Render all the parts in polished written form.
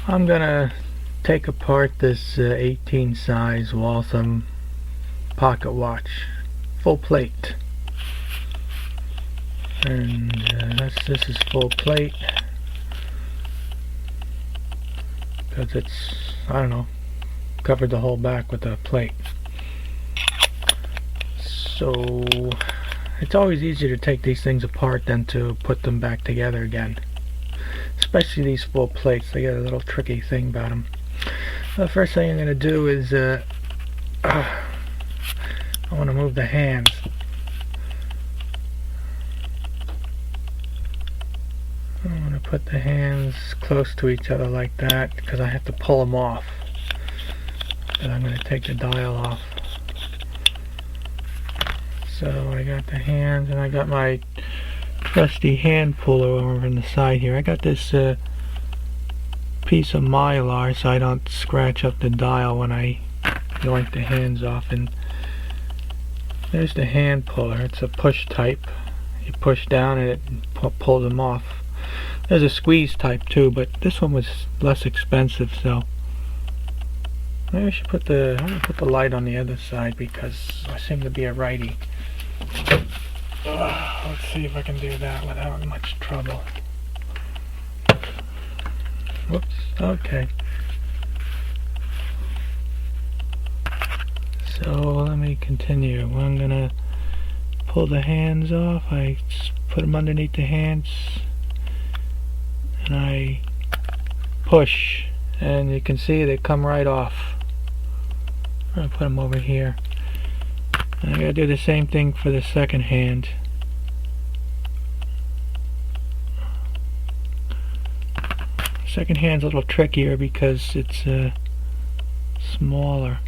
I'm gonna take apart this 18 size Waltham pocket watch, full plate, and this is full plate because it's, I don't know, covered the whole back with a plate. So it's always easier to take these things apart than to put them back together again. Especially these full plates, they get a little tricky thing about them. The first thing I'm going to do is I want to move the hands. I want to put the hands close to each other like that because I have to pull them off. And I'm going to take the dial off. So I got the hands, and I got my trusty hand puller over on the side here. I got this piece of mylar so I don't scratch up the dial when I yoink the hands off. And there's the hand puller. It's a push type. You push down and it pulls them off. There's a squeeze type too, but this one was less expensive, so maybe I should I'm gonna put the light on the other side because I seem to be a righty. Let's see if I can do that without much trouble. Whoops, okay. So let me continue. I'm gonna pull the hands off. I just put them underneath the hands and I push, and you can see they come right off. I'm gonna put them over here. And I gotta do the same thing for the second hand. Second hand's a little trickier because it's smaller.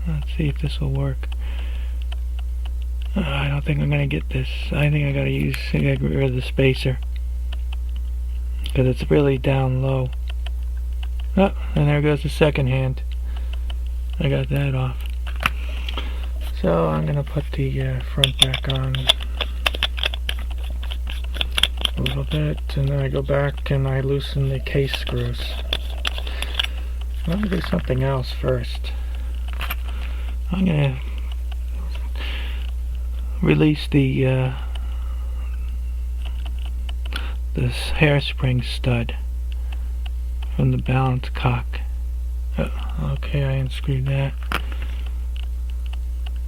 Let's see if this will work. I don't think I'm gonna get this. I think I gotta get rid of the spacer because it's really down low. Oh, and there goes the second hand. I got that off. So I'm gonna put the front back on a little bit, and then I go back and I loosen the case screws. I'm gonna do something else first. I'm gonna release this hairspring stud from the balance cock. Okay, I unscrewed that.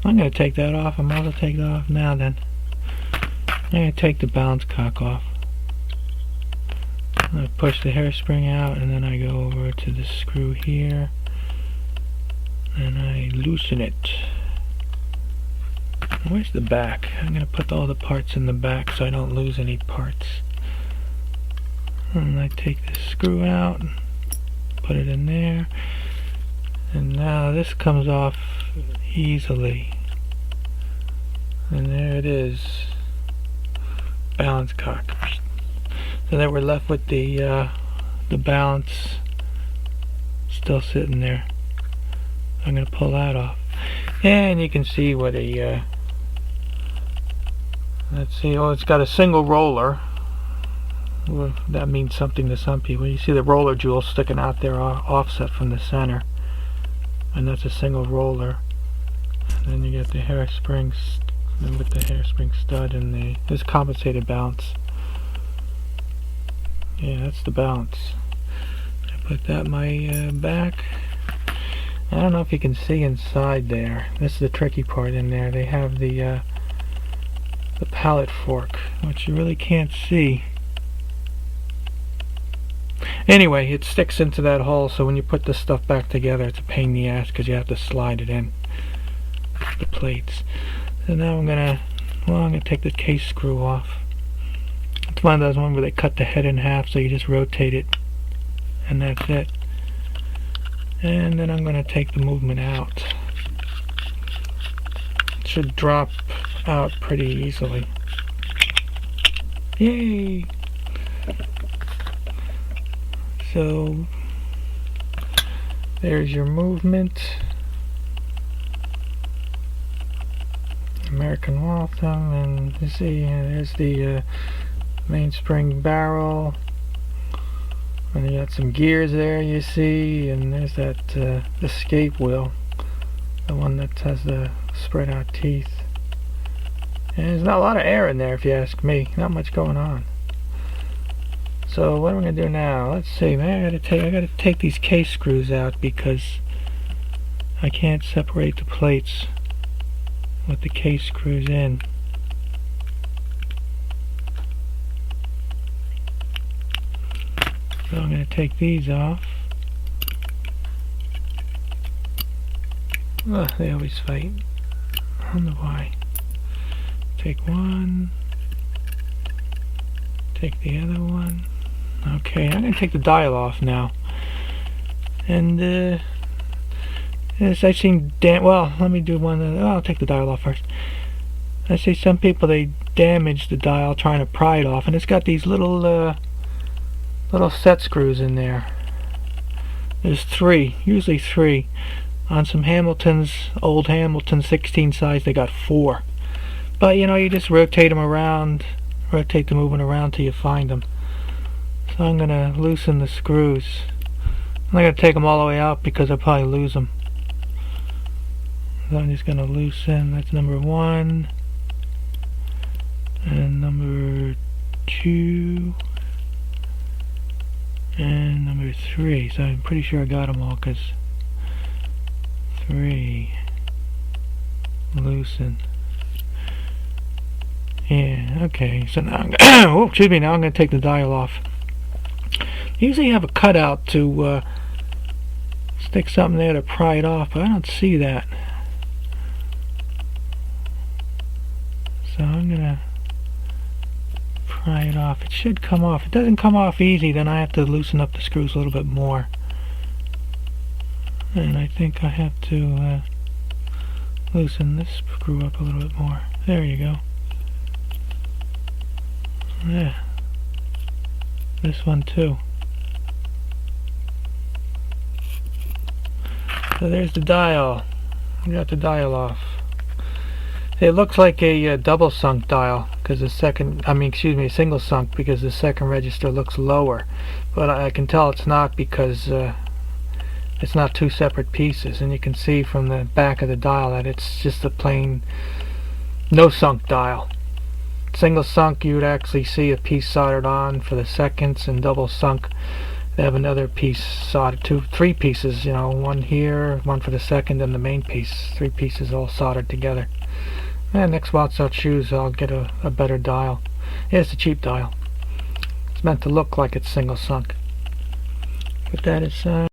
I'm going to take that off. I'm going to take that off now then. I'm going to take the balance cock off. I push the hairspring out, and then I go over to the screw here and I loosen it. Where's the back? I'm going to put all the parts in the back so I don't lose any parts. And I take the screw out, put it in there, and now this comes off easily. And there it is, balance cock. So then we're left with the balance still sitting there. I'm going to pull that off, and you can see what a let's see. Oh, it's got a single roller. Well, that means something to some people. You see the roller jewel sticking out there, offset from the center, and that's a single roller. And then you get the hairspring with the hairspring stud and this compensated balance. Yeah, that's the balance. I put that in my back. I don't know if you can see inside there. This is the tricky part in there. They have the pallet fork, which you really can't see. Anyway, it sticks into that hole, so when you put this stuff back together, it's a pain in the ass because you have to slide it in the plates. So now I'm gonna take the case screw off. It's one of those ones where they cut the head in half, so you just rotate it, and that's it. And then I'm gonna take the movement out. It should drop out pretty easily. Yay! So there's your movement. American Waltham, and you see there's the mainspring barrel And you got some gears there, you see, and there's that escape wheel, the one that has the spread out teeth. And there's not a lot of air in there, if you ask me. Not much going on. So what am I gonna do now? Let's see. Man, I gotta take these case screws out because I can't separate the plates with the case screws in. So I'm going to take these off. Ugh, they always fight. I don't know why. Take one. Take the other one. Okay, I'm going to take the dial off now. And as I've seen, well, let me do one. I'll take the dial off first. I see some people, they damage the dial trying to pry it off, and it's got these little set screws in there. There's usually three. On some old Hamilton 16 size, they got 4. But you know, you just rotate them around, rotate the movement around till you find them. So I'm gonna loosen the screws. I'm not gonna take them all the way out because I'll probably lose them. So I'm just gonna loosen. That's number 1 and number 2. And number 3, so I'm pretty sure I got them all, because 3, loosen. Yeah, okay, so now I'm now I'm going to take the dial off. Usually you have a cutout to stick something there to pry it off, but I don't see that. So I'm going to pry it off. It should come off. If it doesn't come off easy, then I have to loosen up the screws a little bit more. And I think I have to loosen this screw up a little bit more. There you go. Yeah. This one too. So there's the dial. We got the dial off. It looks like a double sunk dial because the single sunk because the second register looks lower, but I can tell it's not because it's not 2 separate pieces, and you can see from the back of the dial that it's just a plain no sunk dial. Single sunk, you would actually see a piece soldered on for the seconds, and double sunk, they have another piece soldered, 3 pieces, you know, one here, one for the second, and the main piece, 3 pieces all soldered together. And next box I'll choose, I'll get a better dial. Yeah, it's a cheap dial. It's meant to look like it's single sunk. Put that aside.